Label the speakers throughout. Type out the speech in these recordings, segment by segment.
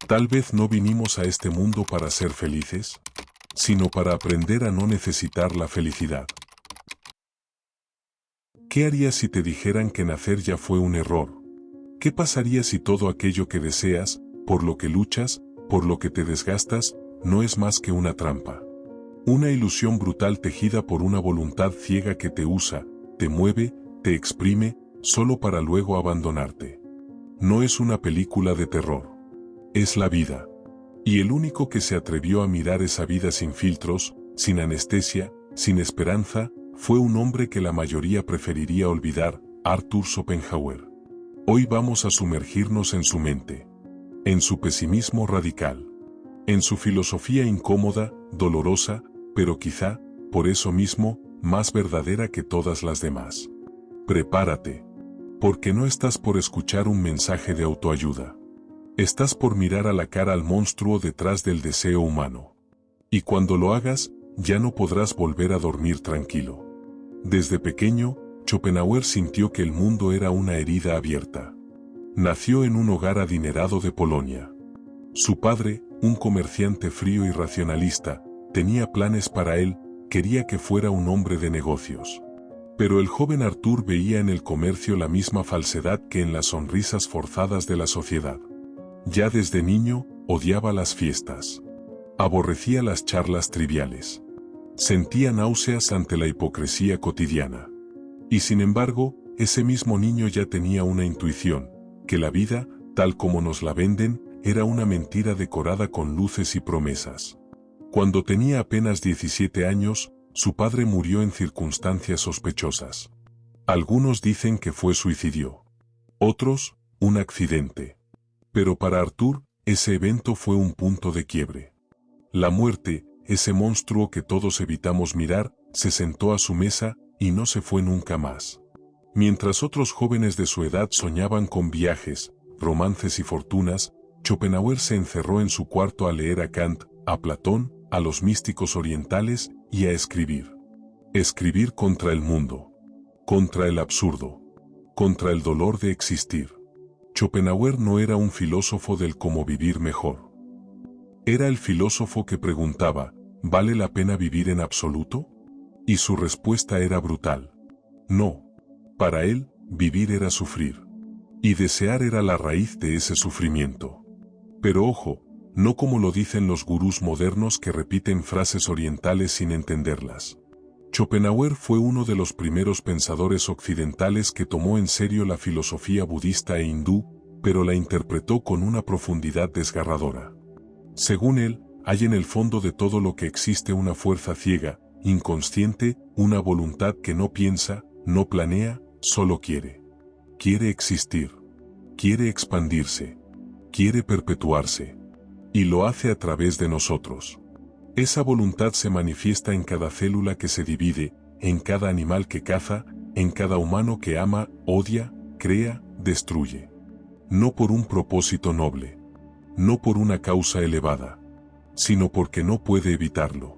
Speaker 1: Tal vez no vinimos a este mundo para ser felices, sino para aprender a no necesitar la felicidad. ¿Qué harías si te dijeran que nacer ya fue un error? ¿Qué pasaría si todo aquello que deseas, por lo que luchas, por lo que te desgastas, no es más que una trampa? Una ilusión brutal tejida por una voluntad ciega que te usa, te mueve, te exprime, solo para luego abandonarte. No es una película de terror. Es la vida. Y el único que se atrevió a mirar esa vida sin filtros, sin anestesia, sin esperanza, fue un hombre que la mayoría preferiría olvidar, Arthur Schopenhauer. Hoy vamos a sumergirnos en su mente, en su pesimismo radical, en su filosofía incómoda, dolorosa, pero quizá, por eso mismo, más verdadera que todas las demás. Prepárate, porque no estás por escuchar un mensaje de autoayuda. Estás por mirar a la cara al monstruo detrás del deseo humano. Y cuando lo hagas, ya no podrás volver a dormir tranquilo. Desde pequeño, Schopenhauer sintió que el mundo era una herida abierta. Nació en un hogar adinerado de Polonia. Su padre, un comerciante frío y racionalista, tenía planes para él, quería que fuera un hombre de negocios. Pero el joven Arthur veía en el comercio la misma falsedad que en las sonrisas forzadas de la sociedad. Ya desde niño, odiaba las fiestas. Aborrecía las charlas triviales. Sentía náuseas ante la hipocresía cotidiana. Y sin embargo, ese mismo niño ya tenía una intuición, que la vida, tal como nos la venden, era una mentira decorada con luces y promesas. Cuando tenía apenas 17 años, su padre murió en circunstancias sospechosas. Algunos dicen que fue suicidio. Otros, un accidente. Pero para Arthur, ese evento fue un punto de quiebre. La muerte, ese monstruo que todos evitamos mirar, se sentó a su mesa y no se fue nunca más. Mientras otros jóvenes de su edad soñaban con viajes, romances y fortunas, Schopenhauer se encerró en su cuarto a leer a Kant, a Platón, a los místicos orientales y a escribir. Escribir contra el mundo, contra el absurdo, contra el dolor de existir. Schopenhauer no era un filósofo del cómo vivir mejor. Era el filósofo que preguntaba, ¿vale la pena vivir en absoluto? Y su respuesta era brutal. No. Para él, vivir era sufrir. Y desear era la raíz de ese sufrimiento. Pero ojo, no como lo dicen los gurús modernos que repiten frases orientales sin entenderlas. Schopenhauer fue uno de los primeros pensadores occidentales que tomó en serio la filosofía budista e hindú, pero la interpretó con una profundidad desgarradora. Según él, hay en el fondo de todo lo que existe una fuerza ciega, inconsciente, una voluntad que no piensa, no planea, solo quiere. Quiere existir. Quiere expandirse. Quiere perpetuarse. Y lo hace a través de nosotros. Esa voluntad se manifiesta en cada célula que se divide, en cada animal que caza, en cada humano que ama, odia, crea, destruye. No por un propósito noble. No por una causa elevada. Sino porque no puede evitarlo.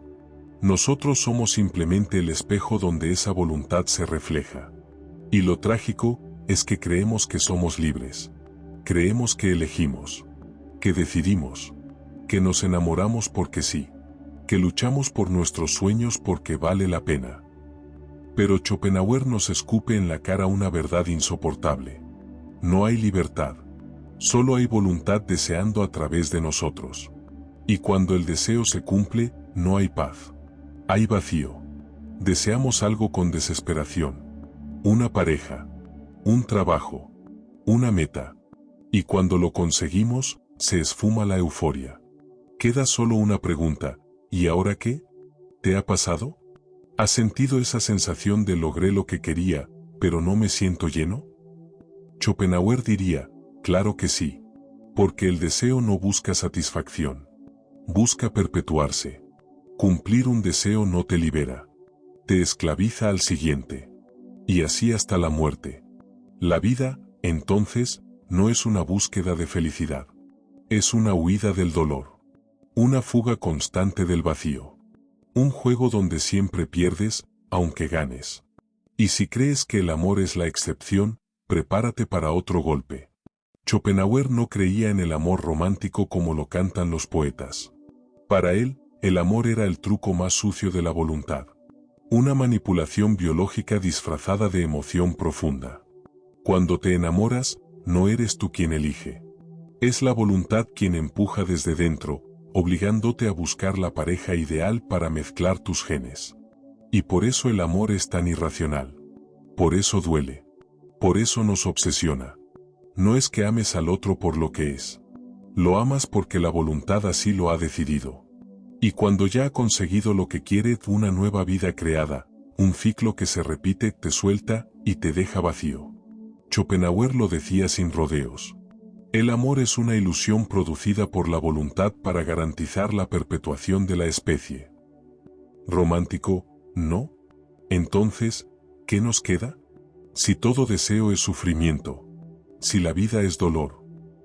Speaker 1: Nosotros somos simplemente el espejo donde esa voluntad se refleja. Y lo trágico es que creemos que somos libres. Creemos que elegimos. Que decidimos. Que nos enamoramos porque sí. Que luchamos por nuestros sueños porque vale la pena. Pero Schopenhauer nos escupe en la cara una verdad insoportable. No hay libertad. Solo hay voluntad deseando a través de nosotros. Y cuando el deseo se cumple, no hay paz. Hay vacío. Deseamos algo con desesperación. Una pareja. Un trabajo. Una meta. Y cuando lo conseguimos, se esfuma la euforia. Queda solo una pregunta. ¿Y ahora qué? ¿Te ha pasado? ¿Has sentido esa sensación de logré lo que quería, pero no me siento lleno? Schopenhauer diría, claro que sí. Porque el deseo no busca satisfacción. Busca perpetuarse. Cumplir un deseo no te libera. Te esclaviza al siguiente. Y así hasta la muerte. La vida, entonces, no es una búsqueda de felicidad. Es una huida del dolor. Una fuga constante del vacío. Un juego donde siempre pierdes, aunque ganes. Y si crees que el amor es la excepción, prepárate para otro golpe. Schopenhauer no creía en el amor romántico como lo cantan los poetas. Para él, el amor era el truco más sucio de la voluntad. Una manipulación biológica disfrazada de emoción profunda. Cuando te enamoras, no eres tú quien elige. Es la voluntad quien empuja desde dentro, obligándote a buscar la pareja ideal para mezclar tus genes. Y por eso el amor es tan irracional. Por eso duele. Por eso nos obsesiona. No es que ames al otro por lo que es. Lo amas porque la voluntad así lo ha decidido. Y cuando ya ha conseguido lo que quiere, una nueva vida creada, un ciclo que se repite, te suelta y te deja vacío. Schopenhauer lo decía sin rodeos. El amor es una ilusión producida por la voluntad para garantizar la perpetuación de la especie. ¿Romántico, no? Entonces, ¿qué nos queda? Si todo deseo es sufrimiento, si la vida es dolor,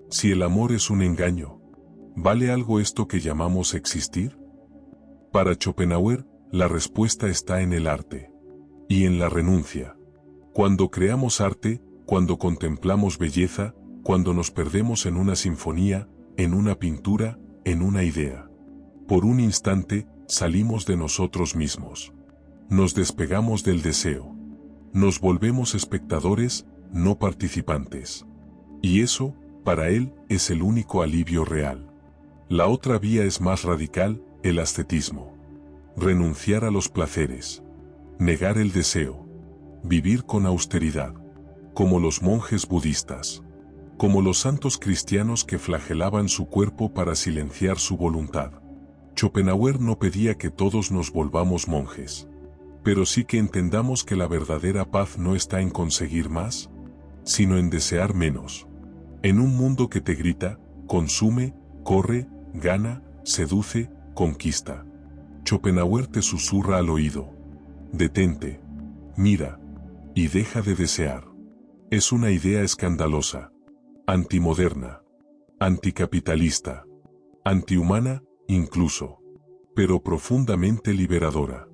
Speaker 1: si el amor es un engaño, ¿vale algo esto que llamamos existir? Para Schopenhauer, la respuesta está en el arte y en la renuncia. Cuando creamos arte, cuando contemplamos belleza, cuando nos perdemos en una sinfonía, en una pintura, en una idea. Por un instante, salimos de nosotros mismos. Nos despegamos del deseo. Nos volvemos espectadores, no participantes. Y eso, para él, es el único alivio real. La otra vía es más radical, el ascetismo. Renunciar a los placeres. Negar el deseo. Vivir con austeridad. Como los monjes budistas. Como los santos cristianos que flagelaban su cuerpo para silenciar su voluntad. Schopenhauer no pedía que todos nos volvamos monjes. Pero sí que entendamos que la verdadera paz no está en conseguir más, sino en desear menos. En un mundo que te grita, consume, corre, gana, seduce, conquista. Schopenhauer te susurra al oído. Detente, mira, y deja de desear. Es una idea escandalosa, antimoderna, anticapitalista, antihumana, incluso, pero profundamente liberadora.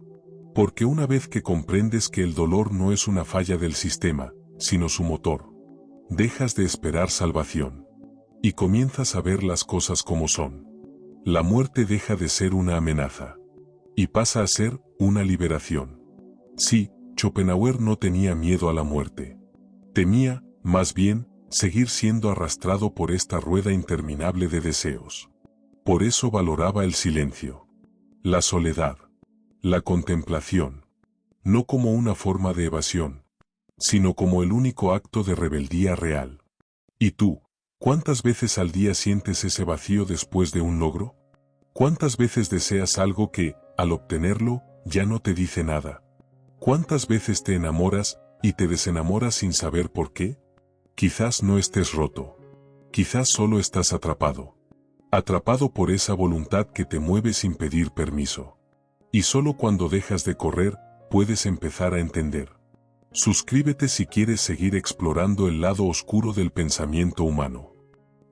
Speaker 1: Porque una vez que comprendes que el dolor no es una falla del sistema, sino su motor, dejas de esperar salvación. Y comienzas a ver las cosas como son. La muerte deja de ser una amenaza. Y pasa a ser una liberación. Sí, Schopenhauer no tenía miedo a la muerte. Temía, más bien, seguir siendo arrastrado por esta rueda interminable de deseos. Por eso valoraba el silencio. La soledad. La contemplación. No como una forma de evasión, sino como el único acto de rebeldía real. ¿Y tú, cuántas veces al día sientes ese vacío después de un logro? ¿Cuántas veces deseas algo que, al obtenerlo, ya no te dice nada? ¿Cuántas veces te enamoras y te desenamoras sin saber por qué? Quizás no estés roto. Quizás solo estás atrapado. Atrapado por esa voluntad que te mueve sin pedir permiso. Y solo cuando dejas de correr, puedes empezar a entender. Suscríbete si quieres seguir explorando el lado oscuro del pensamiento humano.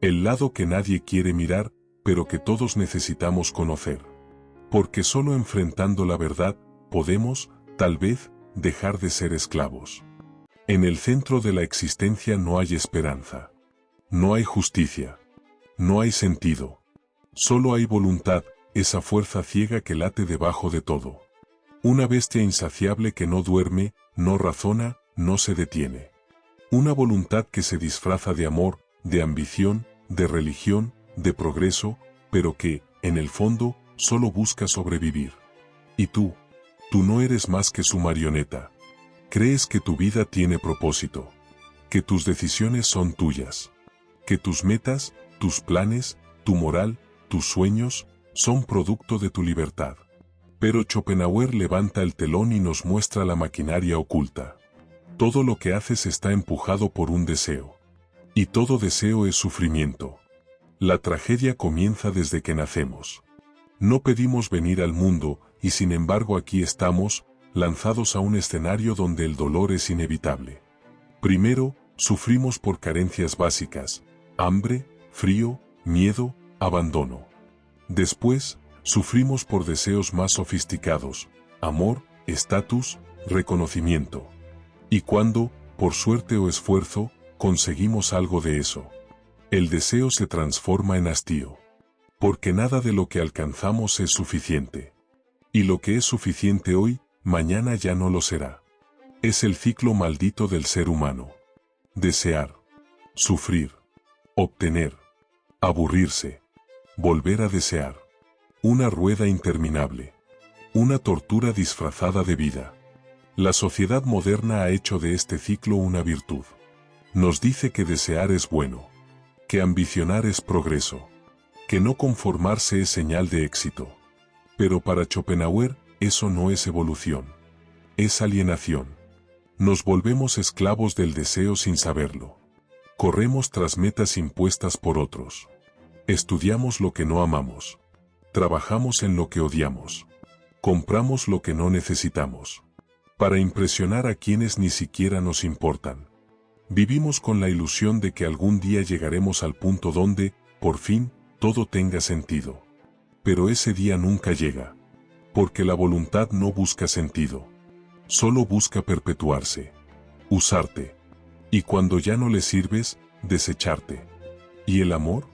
Speaker 1: El lado que nadie quiere mirar, pero que todos necesitamos conocer. Porque solo enfrentando la verdad, podemos, tal vez, dejar de ser esclavos. En el centro de la existencia no hay esperanza. No hay justicia. No hay sentido. Solo hay voluntad, esa fuerza ciega que late debajo de todo. Una bestia insaciable que no duerme, no razona, no se detiene. Una voluntad que se disfraza de amor, de ambición, de religión, de progreso, pero que, en el fondo, solo busca sobrevivir. Y tú no eres más que su marioneta. Crees que tu vida tiene propósito. Que tus decisiones son tuyas. Que tus metas, tus planes, tu moral, tus sueños, son producto de tu libertad. Pero Schopenhauer levanta el telón y nos muestra la maquinaria oculta. Todo lo que haces está empujado por un deseo. Y todo deseo es sufrimiento. La tragedia comienza desde que nacemos. No pedimos venir al mundo, y sin embargo aquí estamos, lanzados a un escenario donde el dolor es inevitable. Primero, sufrimos por carencias básicas, hambre, frío, miedo, abandono. Después, sufrimos por deseos más sofisticados, amor, estatus, reconocimiento. Y cuando, por suerte o esfuerzo, conseguimos algo de eso, El deseo se transforma en hastío. Porque nada de lo que alcanzamos es suficiente. Y lo que es suficiente hoy, mañana ya no lo será. Es el ciclo maldito del ser humano. Desear, sufrir, obtener, aburrirse, volver a desear. Una rueda interminable. Una tortura disfrazada de vida. La sociedad moderna ha hecho de este ciclo una virtud. Nos dice que desear es bueno. Que ambicionar es progreso. Que no conformarse es señal de éxito. Pero para Schopenhauer, eso no es evolución. Es alienación. Nos volvemos esclavos del deseo sin saberlo. Corremos tras metas impuestas por otros. Estudiamos lo que no amamos. Trabajamos en lo que odiamos. Compramos lo que no necesitamos. Para impresionar a quienes ni siquiera nos importan. Vivimos con la ilusión de que algún día llegaremos al punto donde, por fin, todo tenga sentido. Pero ese día nunca llega. Porque la voluntad no busca sentido. Solo busca perpetuarse. Usarte. Y cuando ya no le sirves, desecharte. ¿Y el amor?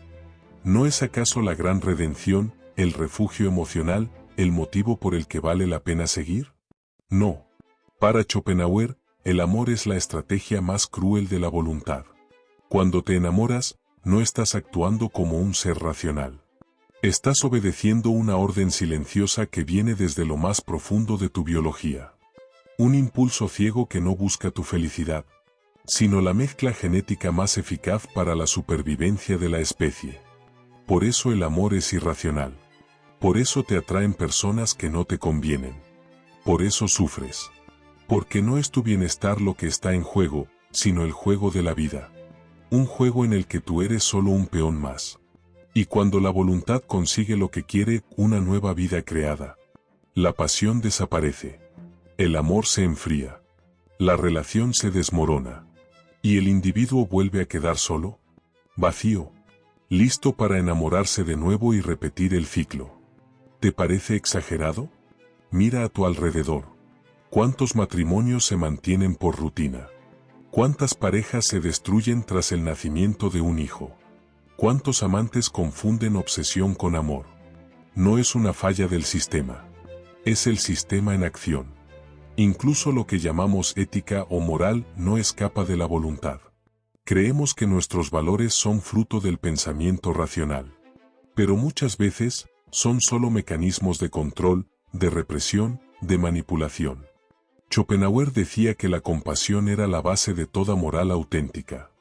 Speaker 1: ¿No es acaso la gran redención, el refugio emocional, el motivo por el que vale la pena seguir? No. Para Schopenhauer, el amor es la estrategia más cruel de la voluntad. Cuando te enamoras, no estás actuando como un ser racional. Estás obedeciendo una orden silenciosa que viene desde lo más profundo de tu biología. Un impulso ciego que no busca tu felicidad, sino la mezcla genética más eficaz para la supervivencia de la especie. Por eso el amor es irracional. Por eso te atraen personas que no te convienen. Por eso sufres. Porque no es tu bienestar lo que está en juego, sino el juego de la vida. Un juego en el que tú eres solo un peón más. Y cuando la voluntad consigue lo que quiere, una nueva vida creada. La pasión desaparece. El amor se enfría. La relación se desmorona. ¿Y el individuo vuelve a quedar solo? Vacío. Listo para enamorarse de nuevo y repetir el ciclo. ¿Te parece exagerado? Mira a tu alrededor. ¿Cuántos matrimonios se mantienen por rutina? ¿Cuántas parejas se destruyen tras el nacimiento de un hijo? ¿Cuántos amantes confunden obsesión con amor? No es una falla del sistema. Es el sistema en acción. Incluso lo que llamamos ética o moral no escapa de la voluntad. Creemos que nuestros valores son fruto del pensamiento racional. Pero muchas veces, son solo mecanismos de control, de represión, de manipulación. Schopenhauer decía que la compasión era la base de toda moral auténtica.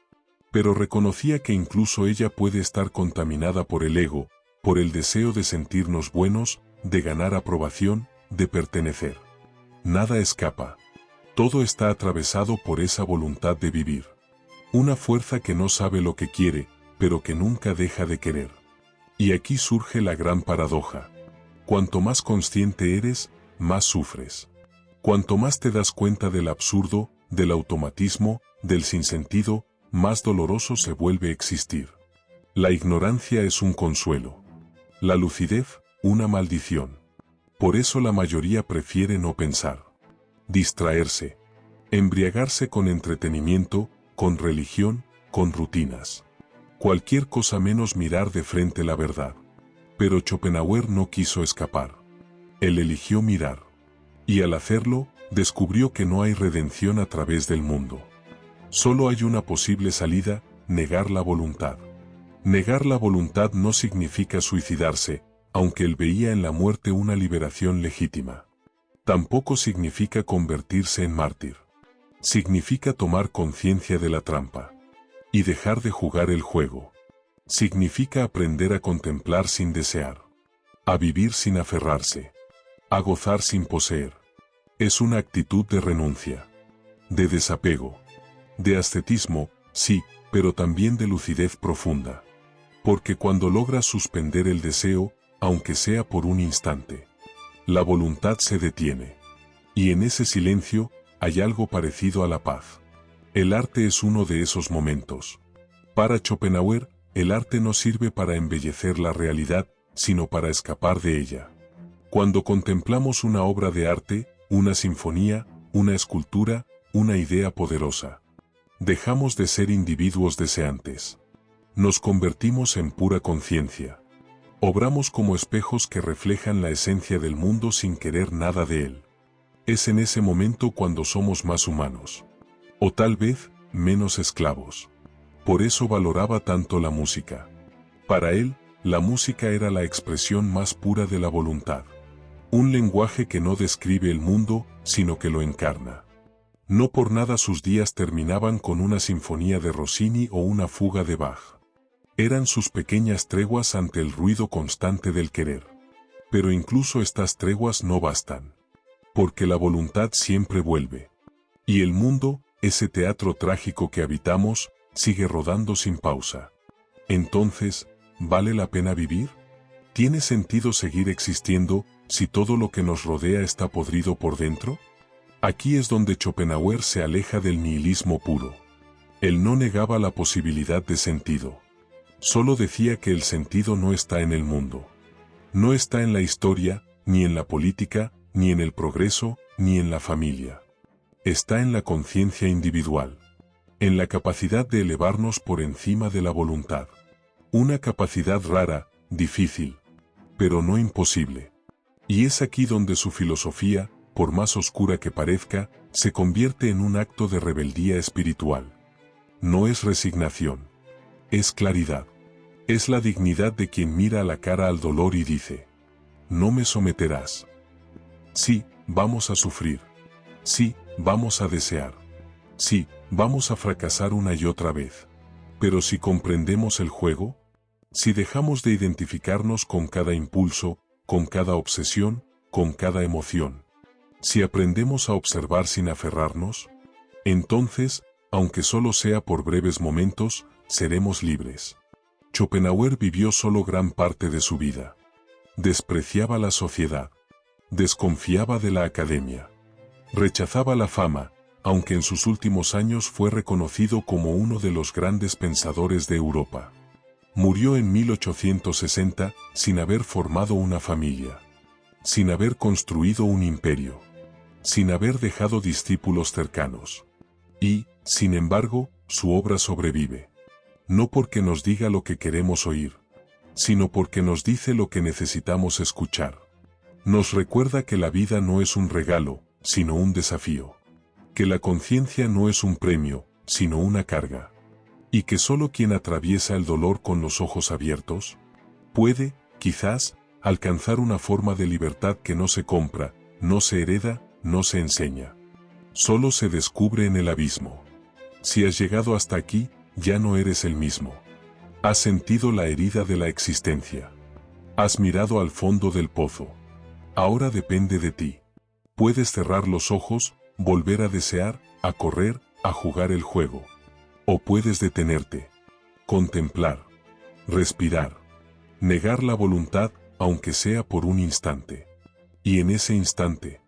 Speaker 1: Pero reconocía que incluso ella puede estar contaminada por el ego, por el deseo de sentirnos buenos, de ganar aprobación, de pertenecer. Nada escapa. Todo está atravesado por esa voluntad de vivir. Una fuerza que no sabe lo que quiere, pero que nunca deja de querer. Y aquí surge la gran paradoja. Cuanto más consciente eres, más sufres. Cuanto más te das cuenta del absurdo, del automatismo, del sinsentido, más doloroso se vuelve existir. La ignorancia es un consuelo. La lucidez, una maldición. Por eso la mayoría prefiere no pensar. Distraerse. Embriagarse con entretenimiento, con religión, con rutinas. Cualquier cosa menos mirar de frente la verdad. Pero Schopenhauer no quiso escapar. Él eligió mirar. Y al hacerlo, descubrió que no hay redención a través del mundo. Solo hay una posible salida, negar la voluntad. Negar la voluntad no significa suicidarse, aunque él veía en la muerte una liberación legítima. Tampoco significa convertirse en mártir. Significa tomar conciencia de la trampa. Y dejar de jugar el juego. Significa aprender a contemplar sin desear. A vivir sin aferrarse. A gozar sin poseer. Es una actitud de renuncia. De desapego. De ascetismo, sí, pero también de lucidez profunda. Porque cuando logras suspender el deseo, aunque sea por un instante, la voluntad se detiene. Y en ese silencio, hay algo parecido a la paz. El arte es uno de esos momentos. Para Schopenhauer, el arte no sirve para embellecer la realidad, sino para escapar de ella. Cuando contemplamos una obra de arte, una sinfonía, una escultura, una idea poderosa, dejamos de ser individuos deseantes. Nos convertimos en pura conciencia. Obramos como espejos que reflejan la esencia del mundo sin querer nada de él. Es en ese momento cuando somos más humanos. O tal vez, menos esclavos. Por eso valoraba tanto la música. Para él, la música era la expresión más pura de la voluntad. Un lenguaje que no describe el mundo, sino que lo encarna. No por nada sus días terminaban con una sinfonía de Rossini o una fuga de Bach. Eran sus pequeñas treguas ante el ruido constante del querer. Pero incluso estas treguas no bastan. Porque la voluntad siempre vuelve. Y el mundo, ese teatro trágico que habitamos, sigue rodando sin pausa. Entonces, ¿vale la pena vivir? ¿Tiene sentido seguir existiendo si todo lo que nos rodea está podrido por dentro? Aquí es donde Schopenhauer se aleja del nihilismo puro. Él no negaba la posibilidad de sentido. Solo decía que el sentido no está en el mundo. No está en la historia, ni en la política, ni en el progreso, ni en la familia. Está en la conciencia individual. En la capacidad de elevarnos por encima de la voluntad. Una capacidad rara, difícil, pero no imposible. Y es aquí donde su filosofía, por más oscura que parezca, se convierte en un acto de rebeldía espiritual. No es resignación. Es claridad. Es la dignidad de quien mira a la cara al dolor y dice: no me someterás. Sí, vamos a sufrir. Sí, vamos a desear. Sí, vamos a fracasar una y otra vez. Pero si comprendemos el juego, si dejamos de identificarnos con cada impulso, con cada obsesión, con cada emoción, si aprendemos a observar sin aferrarnos, entonces, aunque solo sea por breves momentos, seremos libres. Schopenhauer vivió solo gran parte de su vida. Despreciaba la sociedad. Desconfiaba de la academia. Rechazaba la fama, aunque en sus últimos años fue reconocido como uno de los grandes pensadores de Europa. Murió en 1860 sin haber formado una familia, sin haber construido un imperio, sin haber dejado discípulos cercanos. Y, sin embargo, su obra sobrevive. No porque nos diga lo que queremos oír, sino porque nos dice lo que necesitamos escuchar. Nos recuerda que la vida no es un regalo, sino un desafío. Que la conciencia no es un premio, sino una carga. Y que solo quien atraviesa el dolor con los ojos abiertos, puede, quizás, alcanzar una forma de libertad que no se compra, no se hereda, no se enseña. Solo se descubre en el abismo. Si has llegado hasta aquí, ya no eres el mismo. Has sentido la herida de la existencia. Has mirado al fondo del pozo. Ahora depende de ti. Puedes cerrar los ojos, volver a desear, a correr, a jugar el juego. O puedes detenerte, contemplar, respirar, negar la voluntad, aunque sea por un instante. Y en ese instante,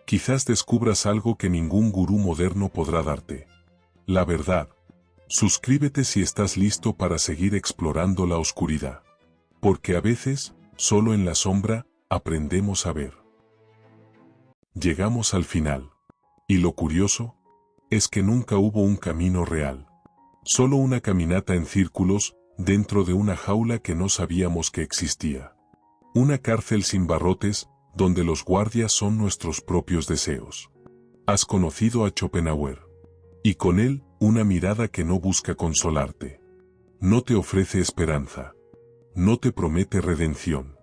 Speaker 1: quizás descubras algo que ningún gurú moderno podrá darte. La verdad. Suscríbete si estás listo para seguir explorando la oscuridad. Porque a veces, solo en la sombra, aprendemos a ver. Llegamos al final. Y lo curioso, es que nunca hubo un camino real. Solo una caminata en círculos, dentro de una jaula que no sabíamos que existía. Una cárcel sin barrotes, donde los guardias son nuestros propios deseos. Has conocido a Schopenhauer. Y con él, una mirada que no busca consolarte. No te ofrece esperanza. No te promete redención.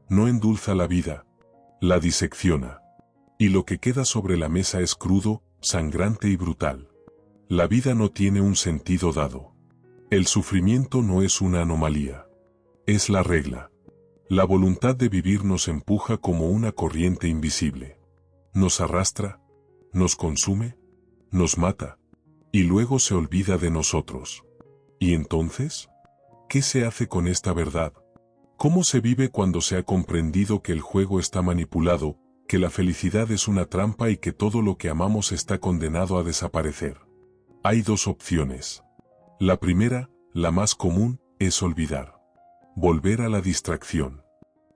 Speaker 1: No endulza la vida. La disecciona. Y lo que queda sobre la mesa es crudo, sangrante y brutal. La vida no tiene un sentido dado. El sufrimiento no es una anomalía. Es la regla. La voluntad de vivir nos empuja como una corriente invisible. Nos arrastra, nos consume, nos mata, y luego se olvida de nosotros. ¿Y entonces? ¿Qué se hace con esta verdad? ¿Cómo se vive cuando se ha comprendido que el juego está manipulado, que la felicidad es una trampa y que todo lo que amamos está condenado a desaparecer? Hay dos opciones. La primera, la más común, es olvidar. Volver a la distracción.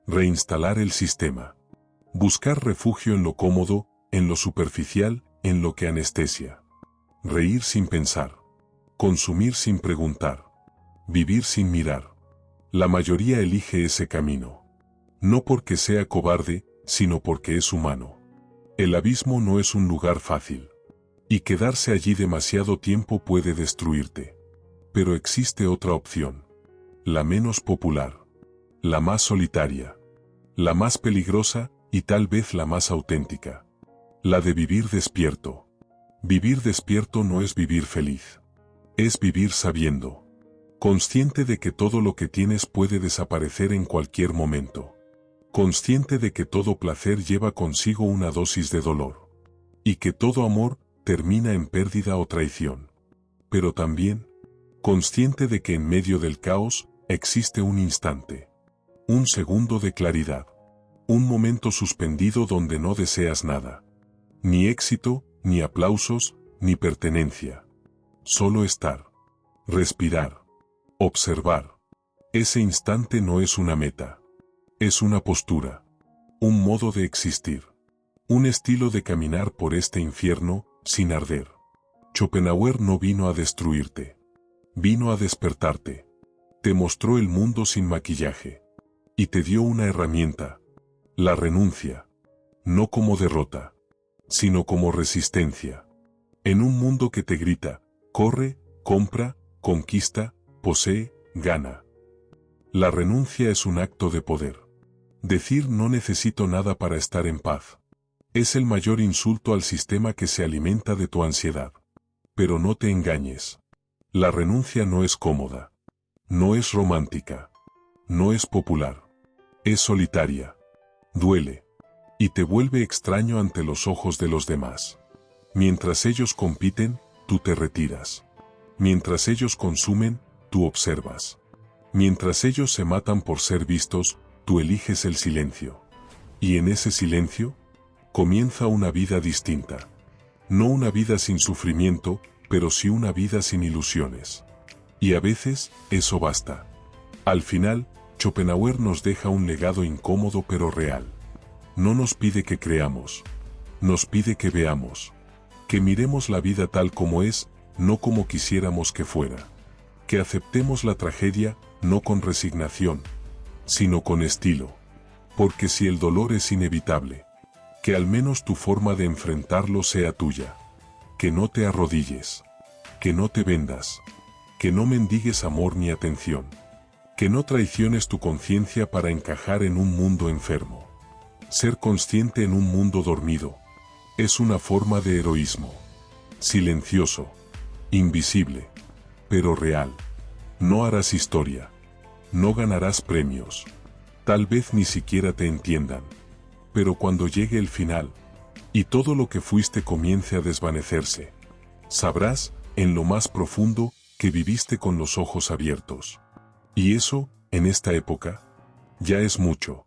Speaker 1: Reinstalar el sistema. Buscar refugio en lo cómodo, en lo superficial, en lo que anestesia. Reír sin pensar. Consumir sin preguntar. vivir sin mirar. La mayoría elige ese camino. No porque sea cobarde, sino porque es humano. El abismo no es un lugar fácil. Y quedarse allí demasiado tiempo puede destruirte. Pero existe otra opción. La menos popular. La más solitaria. La más peligrosa, y tal vez la más auténtica. La de vivir despierto. Vivir despierto no es vivir feliz. Es vivir sabiendo. Consciente de que todo lo que tienes puede desaparecer en cualquier momento. Consciente de que todo placer lleva consigo una dosis de dolor. Y que todo amor termina en pérdida o traición. Pero también, consciente de que en medio del caos existe un instante. Un segundo de claridad. Un momento suspendido donde no deseas nada. Ni éxito, ni aplausos, ni pertenencia. Solo estar. Respirar. Observar. Ese instante no es una meta. Es una postura. Un modo de existir. Un estilo de caminar por este infierno, sin arder. Schopenhauer no vino a destruirte. Vino a despertarte. Te mostró el mundo sin maquillaje. Y te dio una herramienta. La renuncia. No como derrota, sino como resistencia. En un mundo que te grita, corre, compra, conquista, posee, gana. La renuncia es un acto de poder. Decir no necesito nada para estar en paz. Es el mayor insulto al sistema que se alimenta de tu ansiedad. Pero no te engañes. La renuncia no es cómoda. No es romántica. No es popular. Es solitaria. Duele. Y te vuelve extraño ante los ojos de los demás. Mientras ellos compiten, tú te retiras. Mientras ellos consumen, tú observas. Mientras ellos se matan por ser vistos, tú eliges el silencio. Y en ese silencio, comienza una vida distinta. No una vida sin sufrimiento, pero sí una vida sin ilusiones. Y a veces, eso basta. Al final, Schopenhauer nos deja un legado incómodo pero real. No nos pide que creamos. Nos pide que veamos. Que miremos la vida tal como es, no como quisiéramos que fuera. Que aceptemos la tragedia, no con resignación, sino con estilo. Porque si el dolor es inevitable, que al menos tu forma de enfrentarlo sea tuya. Que no te arrodilles. Que no te vendas. Que no mendigues amor ni atención. Que no traiciones tu conciencia para encajar en un mundo enfermo. Ser consciente en un mundo dormido es una forma de heroísmo. Silencioso. Invisible. Pero real. No harás historia. No ganarás premios. Tal vez ni siquiera te entiendan. Pero cuando llegue el final, y todo lo que fuiste comience a desvanecerse, sabrás, en lo más profundo, que viviste con los ojos abiertos. Y eso, en esta época, ya es mucho.